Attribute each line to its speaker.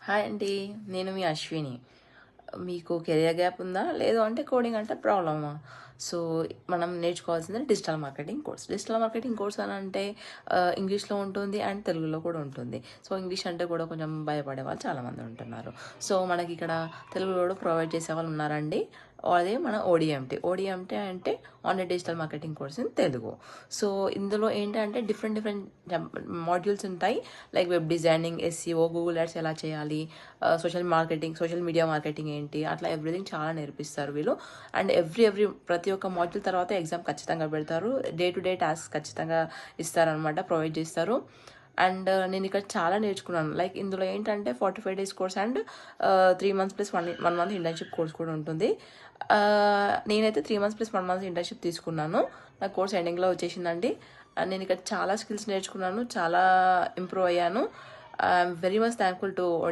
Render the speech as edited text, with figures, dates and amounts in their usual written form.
Speaker 1: Hi అండి, నేను మీ అశ్విని. మీకు కెరియర్ గ్యాప్ ఉందా, లేదు అంటే కోడింగ్ అంటే ప్రాబ్లమా? సో మనం నేర్చుకోవాల్సింది digital marketing course. Digital marketing course అని అంటే ఇంగ్లీష్లో ఉంటుంది అండ్ తెలుగులో కూడా ఉంటుంది. సో ఇంగ్లీష్ అంటే కూడా కొంచెం భయపడే వాళ్ళు చాలామంది ఉంటున్నారు. సో మనకి ఇక్కడ తెలుగులో కూడా ప్రొవైడ్ చేసే వాళ్ళు ఉన్నారండి. అదే మన ఓడిఎంటీ అంటే online digital marketing course in Telugu. So ఇందులో ఏంటంటే డిఫరెంట్ మాడ్యూల్స్ ఉంటాయి. Like web designing, SCO, Google ads ఎలా చేయాలి, సోషల్ మీడియా మార్కెటింగ్ ఏంటి, అట్లా ఎవ్రీథింగ్ చాలా నేర్పిస్తారు వీళ్ళు. అండ్ ప్రతి ఒక్క మాడ్యూల్ తర్వాత ఎగ్జామ్ ఖచ్చితంగా పెడతారు. డే టు డే టాస్క్ ఖచ్చితంగా ఇస్తారనమాట, ప్రొవైడ్ చేస్తారు. అండ్ నేను ఇక్కడ చాలా నేర్చుకున్నాను. లైక్ ఇందులో ఏంటంటే 45 days course and 3 months plus 1 month internship course కూడా ఉంటుంది. నేనైతే 3 months ప్లస్ 1 month ఇంటర్న్షిప్ తీసుకున్నాను. నా కోర్స్ ఎండింగ్లో వచ్చేసిందండి. అండ్ నేను ఇక్కడ చాలా స్కిల్స్ నేర్చుకున్నాను, చాలా ఇంప్రూవ్ అయ్యాను. I'm very much thankful to